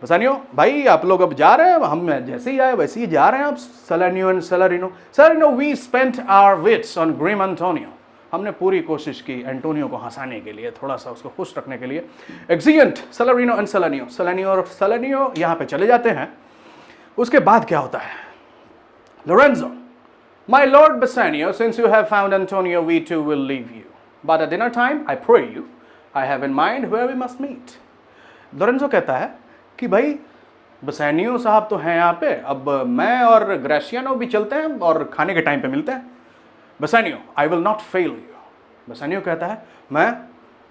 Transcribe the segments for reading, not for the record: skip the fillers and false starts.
बसानियो भाई आप लोग अब जा रहे हैं, हम जैसे ही आए वैसे ही जा रहे हैं आप, Solanio and Salarino. Salarino we spent our wits on grim Antonio, हमने पूरी कोशिश की एंटोनियो को हंसाने के लिए, थोड़ा सा उसको खुश रखने के लिए। एक्सिएंट सेलेरिनो एंड सेलेनियो, सेलेनियो और सेलेनियो यहाँ पे चले जाते हैं। उसके बाद क्या होता है? Lorenzo, my lord Bassanio, since you have found Antonio, we too will leave you, but at dinner time I pray you, I have in mind where we must meet. Lorenzo कहता है कि भाई बसानियो साहब तो हैं यहाँ पे, अब मैं और ग्रेशियानो भी चलते हैं और खाने के टाइम पे मिलते हैं। Bassanio, I will not fail you. Bassanio कहता है मैं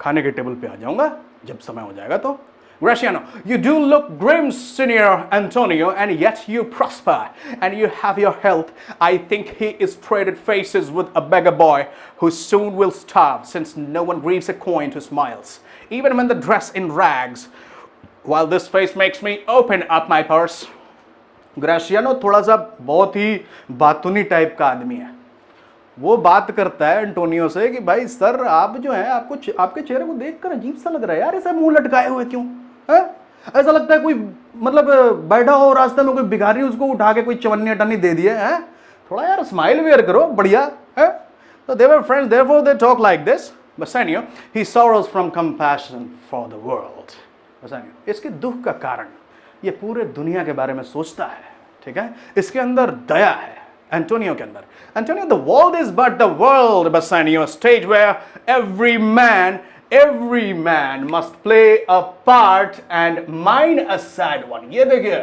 खाने के टेबल पे आ जाऊंगा जब समय हो जाएगा तो। Graciano, you do look grim, Senior Antonio, and yet you prosper, and you have your health. I think he is traded faces with a beggar boy who soon will starve, since no one grieves a coin to smiles, even when the dress in rags, while this face makes me open up my purse. Graciano थोड़ा सा बहुत ही बातूनी type का आदमी है। वो बात करता है एंटोनियो से कि भाई सर आप जो है, आपको आपके चेहरे को देखकर अजीब सा लग रहा है यार, ऐसा मुंह लटकाए हुए क्यों है? ऐसा लगता है कोई मतलब बैठा हो रास्ते में कोई भिखारी, उसको उठा के कोई चवन्नी अटन्नी दे दिए है। थोड़ा यार स्माइल वेयर करो, बढ़िया है। तो they were friends, therefore they talk like this. Bassanio, he sorrows from compassion for the world. Bassanio, इसके दुख का कारण ये पूरे दुनिया के बारे में सोचता है, ठीक है? इसके अंदर दया है एंटोनियो के अंदर। Antonio, the world is but the world, Bassanio, a stage where every man must play a part and mine a sad one. ये देखिए,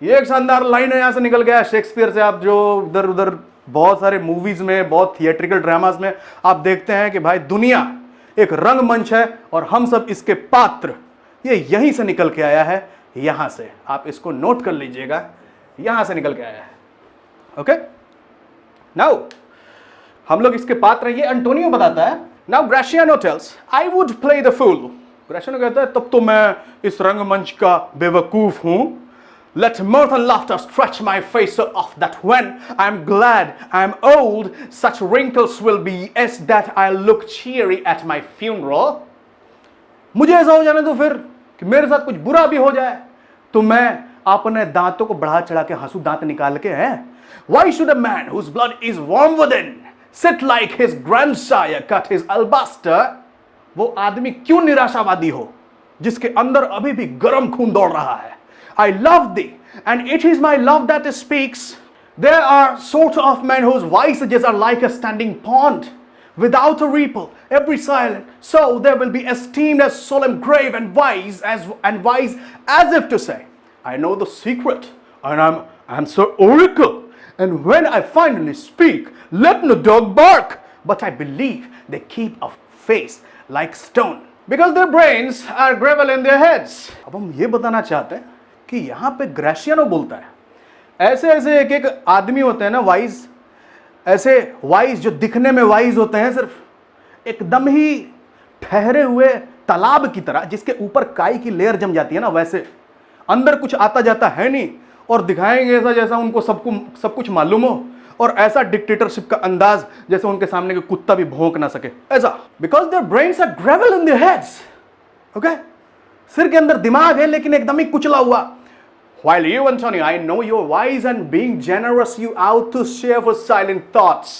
ये एक शानदार लाइन है, यहां से निकल गया शेक्सपियर से। आप जो उधर उधर बहुत सारे मूवीज में, बहुत थिएट्रिकल ड्रामास में आप देखते हैं कि भाई दुनिया एक रंगमंच है और हम सब इसके पात्र। ये यहीं से निकल के आया है, यहां से आप इसको नोट कर लीजिएगा, यहां से निकल के आया है। ओके, नाउ हम लोग इसके पात्र हैं, ये एंटोनियो बताता है। Now Gratiano tells, I would play the fool. Gratiano कहता है तब तो मैं इस रंगमंच का बेवकूफ हूं। Let mirth and laughter stretch my face so off that when I am glad I am old, such wrinkles will be as that I look cheery at my funeral. मुझे ऐसा हो जाने दो फिर कि मेरे साथ कुछ बुरा भी हो जाए तो मैं अपने दांतों को बढ़ा चढ़ा के हंसू, दांत निकाल के है। Why should a man whose blood is warm within sit like his grandsire cut his alabaster? वो आदमी क्यों निराशावादी हो जिसके अंदर अभी भी गर्म खून दौड़ रहा है। I love thee, and it is my love that speaks. There are sort of men whose visages are like a standing pond without a ripple, every silent. So there will be esteemed as solemn, grave, and wise as if to say, I know the secret, and I'm Sir Oracle. And when I finally speak, let no dog bark. But I believe they keep a face like stone, because their brains are gravel in their heads. अब हम ये बताना चाहते हैं कि यहाँ पे ग्रेशियानो बोलता है, ऐसे ऐसे एक एक आदमी होते हैं ना वाइज, ऐसे वाइज जो दिखने में वाइज होते हैं, सिर्फ एकदम ही ठहरे हुए तालाब की तरह जिसके ऊपर काई की लेयर जम जाती है ना, वैसे अंदर कुछ आता जाता है नहीं, और दिखाएंगे ऐसा जैसा उनको सब कुछ मालूम हो, और ऐसा डिक्टेटरशिप का अंदाज जैसे उनके सामने के कुत्ता भी भौंक ना सके, ऐसा। Because their brains are gravel in their heads. Okay, सिर के अंदर दिमाग है लेकिन एकदम ही कुचला हुआ। While you, Antonio, I know you're wise and being generous you out to share for silent thoughts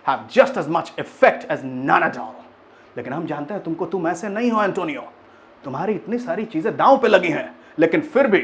have just as much effect as none at all. लेकिन हम जानते हैं तुम ऐसे नहीं हो एंटोनियो, तुम्हारी इतनी सारी चीजें दांव पे लगी हैं, लेकिन फिर भी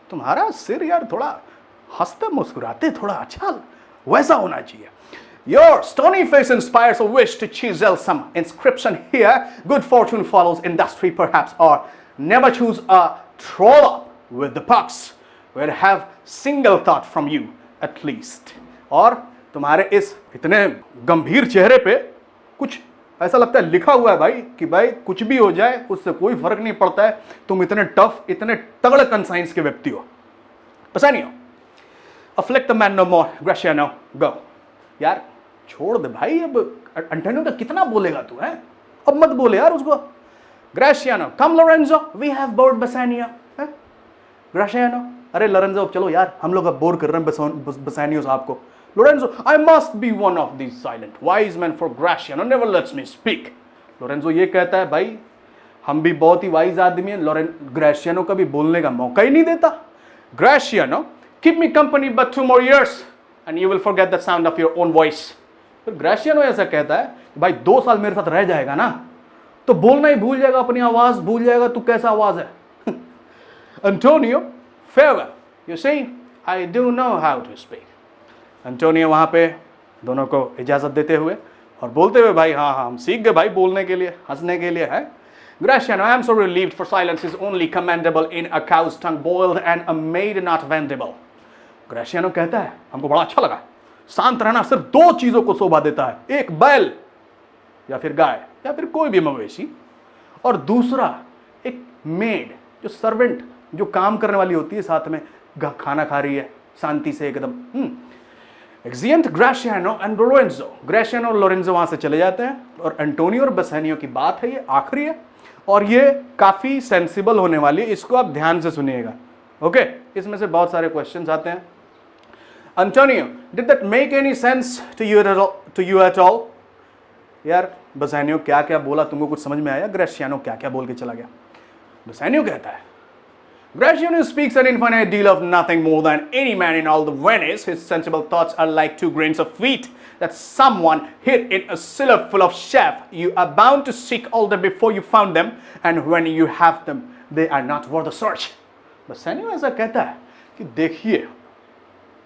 तुम्हारा सिर यार थोड़ा हंसते मुस्कुराते थोड़ा अच्छा वैसा होना चाहिए। Your stony face inspires a wish to chisel some inscription here. Good fortune follows industry perhaps, or never choose a troll up with the pucks. Will have single thought from you at least. और तुम्हारे इस इतने गंभीर चेहरे पे कुछ ऐसा लगता है लिखा हुआ है भाई कि भाई कुछ भी हो जाए उससे कोई फर्क नहीं पड़ता है, तुम इतने टफ, इतने तगड़े कंसाइंस के व्यक्ति हो। Bassanio, afflict the man no more. Graciano, go. यार छोड़ दे भाई, अब एंटोनियो का कितना बोलेगा तू है, अब मत बोले यार उसको। Graciano, come Lorenzo, we have bored Bassanio. Graciano, अरे लोरेंजो चलो यार, हम लोग अब बोर कर रहे हैं बसानियो साहब को। Lorenzo, I must be one of these silent wise men, for Graciano never lets me speak. Lorenzo ये कहता है भाई हम भी बहुत ही वाइज आदमी हैं, ग्रेशियानो का भी बोलने का मौका ही नहीं देता। Gratiano, keep me company but 2 more years and you will forget the sound of your own voice। फिर ग्रेशियानो ऐसा कहता है कि भाई 2 साल मेरे साथ रह जाएगा ना तो बोलना ही भूल जाएगा, अपनी आवाज भूल जाएगा, तू कैसा आवाज है। Antonio, farewell, you see I do know how to speak। Antonio वहां पे दोनों को इजाजत देते हुए और बोलते हुए, भाई हाँ हाँ हम सीख गए भाई बोलने के लिए, हंसने के लिए है। Graciano, I am so relieved, for silence is only commendable in a cow's tongue boiled and a maid not vendible। ग्रेशियानो कहता है हमको बड़ा अच्छा लगा, शांत रहना सिर्फ 2 चीजों को शोभा देता है, एक बैल या फिर गाय या फिर कोई भी मवेशी, और दूसरा एक मेड, जो सर्वेंट, जो काम करने वाली होती है, साथ में खाना खा रही है शांति से एकदम। एक्सिएंट ग्रेशियानो एंड लोरेंजो, ग्रेशियानो और लोरेंजो वहां से चले जाते हैं और एंटोनियो और बेसानियो की बात है, ये आखिरी है और ये काफी सेंसिबल होने वाली है, इसको आप ध्यान से सुनिएगा। ओके, इसमें से बहुत सारे क्वेश्चंस आते हैं। Antonio, did that make any sense to you at all? यार बेसानियो क्या क्या बोला, तुमको कुछ समझ में आया? ग्रेशियानो क्या क्या बोल के चला गया? बेसानियो कहता है, Graciano speaks an infinite deal of nothing more than any man in all the Venice. His sensible thoughts are like 2 grains of wheat that someone hid in a cellar full of chaff. You are bound to seek all them before you found them, and when you have them, they are not worth the search। बेसानियो ऐसा कहता है कि देखिए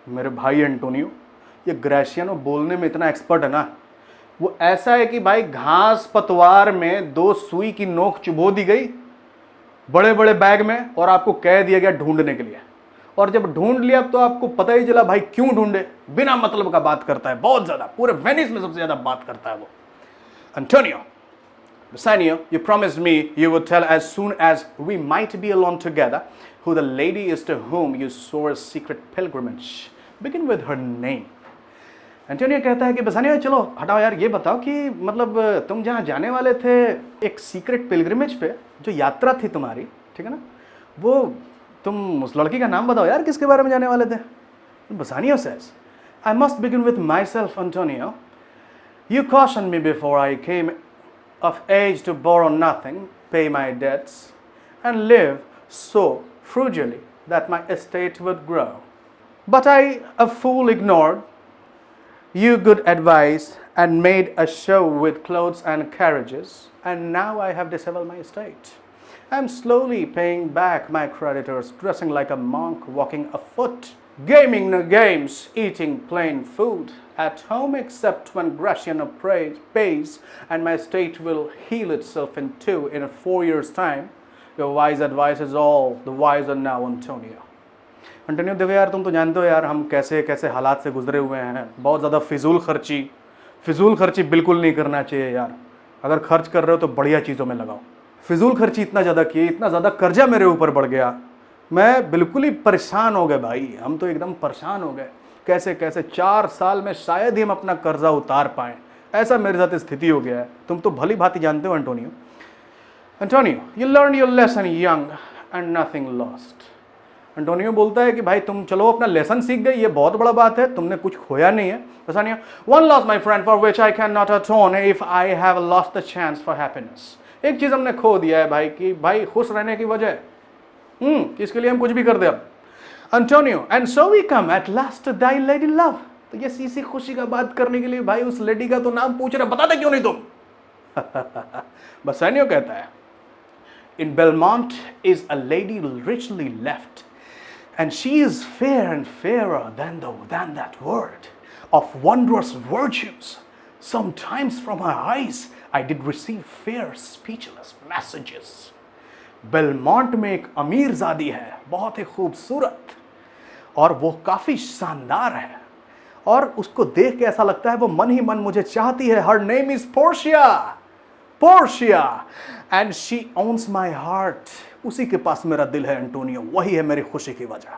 मेरे भाई Antonio, ये ग्रेशियानो बोलने में इतना एक्सपर्ट है ना, वो ऐसा है कि भाई घास पतवार में 2 सुई की नोक चुभो दी गई बड़े बड़े बैग में और आपको कह दिया गया ढूंढने के लिए, और जब ढूंढ लिया तो आपको पता ही चला भाई क्यों ढूंढे, बिना मतलब का बात करता है बहुत ज्यादा, पूरे वेनिस में सबसे ज्यादा बात करता है वो। Antonio, Bassanio, you promised me you would tell as soon as we might be alone together who the lady is to whom you swore a secret pilgrimage। Begin with her name। Antonio कहता है कि बसानियो चलो हटाओ यार, ये बताओ कि मतलब तुम जहाँ जाने वाले थे एक सीक्रेट पिलग्रिमेज पे, जो यात्रा थी तुम्हारी, ठीक है ना, वो तुम उस लड़की का नाम बताओ यार, किसके बारे में जाने वाले थे? बसानियो says, I must begin with myself, Antonio। You cautioned me before I came of age to borrow nothing, pay my debts, and live so frugally that my estate would grow। But I, a fool, ignored you good advice and made a show with clothes and carriages, and now I have disheveled my estate। I am slowly paying back my creditors, dressing like a monk, walking afoot, gaming no games, eating plain food at home except when Graciano pays, and my estate will heal itself in 2 in 4 years' time। Your wise advice is all the wiser now, Antonio। Antonio देखो यार, तुम तो जानते हो यार हम कैसे कैसे हालात से गुजरे हुए हैं, बहुत ज़्यादा फिजूल खर्ची बिल्कुल नहीं करना चाहिए यार। अगर खर्च कर रहे हो तो बढ़िया चीज़ों में लगाओ। फिजूल खर्ची इतना ज़्यादा किए, इतना ज़्यादा कर्जा मेरे ऊपर बढ़ गया, मैं बिल्कुल ही परेशान हो गए भाई, हम तो एकदम परेशान हो गए। कैसे कैसे 4 साल में शायद ही हम अपना कर्जा उतार पाएँ, ऐसा मेरे साथ स्थिति हो गया है। तुम तो भली भांति जानते हो Antonio. Antonio, you learn your lesson young and nothing lost. Antonio बोलता है कि भाई तुम चलो अपना लेसन सीख गए, ये बहुत बड़ा बात है, तुमने कुछ खोया नहीं है। Bassanio, one loss my friend for which I can not atone if I have lost the chance for happiness. एक चीज हमने खो दिया है भाई, कि भाई खुश रहने की वजह, इसके लिए हम कुछ भी कर दे अब। Antonio, and so we come at last to thy lady love. तो ये इसी खुशी का बात करने के लिए भाई उस लेडी का तो नाम पूछ रहे, बता दे क्यों नहीं तुम? बेसानियो कहता है, in Belmont is a lady richly left, and she is fair and fairer than that word, of wondrous virtues। Sometimes from her eyes I did receive fair speechless messages। बेलमॉन्ट में एक अमीर ज़ादी है, बहुत ही खूबसूरत, और वो काफ़ी शानदार है, और उसको देख के ऐसा लगता है वो मन ही मन मुझे चाहती है। Her name is Portia, and she owns my heart। उसी के पास मेरा दिल है एंटोनियो, वही है मेरी खुशी की वजह।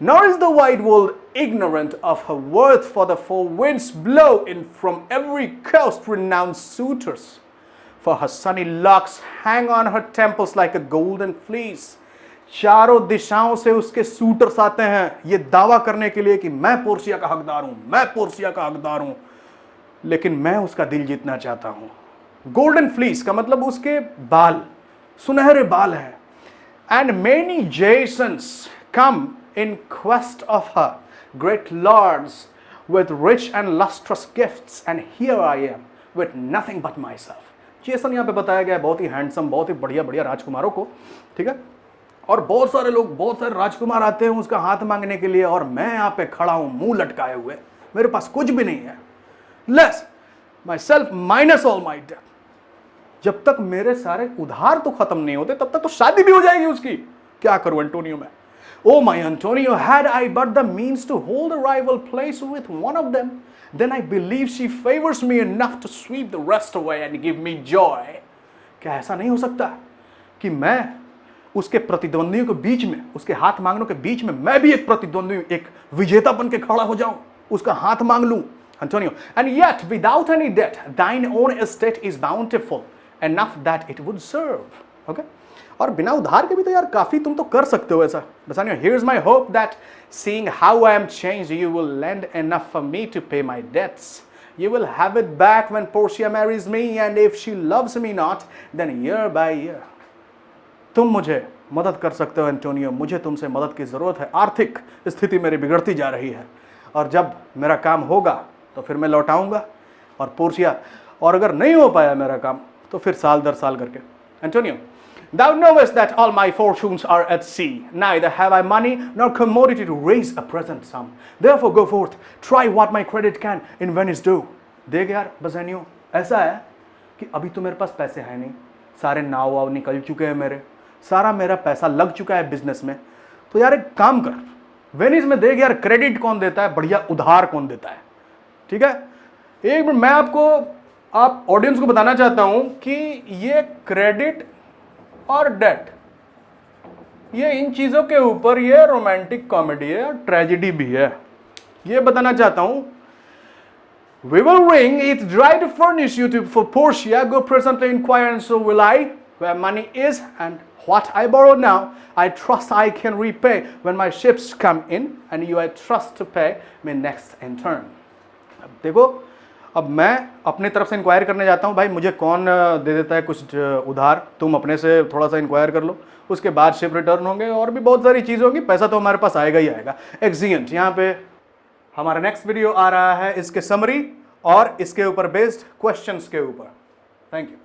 Nor is the wide world ignorant of her worth, for the 4 winds blow in from every coast renowned suitors। For her sunny locks hang on her temples like a golden fleece। चारों दिशाओं से उसके suitors आते हैं ये दावा करने के लिए कि मैं पोर्शिया का हकदार हूं, लेकिन मैं उसका दिल जीतना चाहता हूं। गोल्डन फ्लीस का मतलब उसके बाल, सुनहरे बाल हैं. And many Jasons come in quest of her, great lords with rich and lustrous gifts, and here I am with nothing but myself. Jason यहाँ पे बताया गया है बहुत ही हैंडसम, बहुत ही बढ़िया बढ़िया राजकुमारों को, ठीक है. और बहुत सारे लोग, बहुत सारे राजकुमार आते हैं उसका हाथ मांगने के लिए, और मैं यहाँ पे खड़ा हूँ मुंह लटकाए हुए, मेरे पास कुछ भी नहीं है. Less myself minus all my debt. जब तक मेरे सारे उधार तो खत्म नहीं होते तब तक तो शादी भी हो जाएगी उसकी. क्या करूं एंटोनियो में? Oh my Antonio, had I but the means to hold a rival place with one of them, then I believe she favors me enough to sweep the rest away and give me joy. क्या ऐसा नहीं हो सकता कि मैं उसके प्रतिद्वंदियों के बीच में, उसके हाथ मांगनों के बीच में मैं भी एक प्रतिद्वंदी, एक विजेता बन के खड़ा हो जाऊं, उसका हाथ मांग लूं? Antonio, and yet without any debt, thine own estate is bountiful enough that it would serve. Okay? और बिना उधार के भी तो यार काफी तुम तो कर सकते हो ऐसा. Bassanio, here's my hope that seeing how I am changed, you will lend enough for me to pay my debts. You will have it back when Portia marries me, and if she loves me not, then year by year. तुम मुझे मदद कर सकते हो Antonio, मुझे तुमसे मदद की जरूरत है. आर्थिक स्थिति मेरी बिगड़ती जा रही है, और जब मेरा काम होगा तो फिर मैं लौटाऊंगा, और पोर्शिया, और अगर नहीं हो पाया मेरा काम तो फिर साल दर साल करके. Antonio, thou knowest that all my fortunes are at sea, neither have I money nor commodity to raise a present sum. Therefore go forth, try what my credit can in Venice do. देख यार बसेनियो, ऐसा है कि अभी तो मेरे पास पैसे हैं नहीं, सारे नाव वाव निकल चुके हैं मेरे, सारा मेरा पैसा लग चुका है बिजनेस में. तो यार एक काम कर, वेनिस में देख यार क्रेडिट कौन देता है, बढ़िया उधार कौन देता है. ठीक है, एक मिनट मैं आपको, आप ऑडियंस को बताना चाहता हूं कि ये क्रेडिट और डेट, ये इन चीजों के ऊपर ये रोमांटिक कॉमेडी है और ट्रेजेडी भी है. ये बताना चाहता हूं. We will ring it dry to furnish you to for Portia. Go presently inquire, and so will I, where money is, and what I borrow now, I trust I can repay when my ships come in, and you I trust to pay me next in turn. अब देखो, अब मैं अपने तरफ से inquire करने जाता हूँ, भाई मुझे कौन दे देता है कुछ उधार, तुम अपने से थोड़ा सा इंक्वायर कर लो, उसके बाद शिप रिटर्न होंगे और भी बहुत सारी चीज़ होगी, पैसा तो हमारे पास आएगा ही आएगा. एक्सिएंट. यहाँ पे हमारा नेक्स्ट वीडियो आ रहा है इसके समरी और इसके ऊपर बेस्ड क्वेश्चंस के ऊपर. Thank you.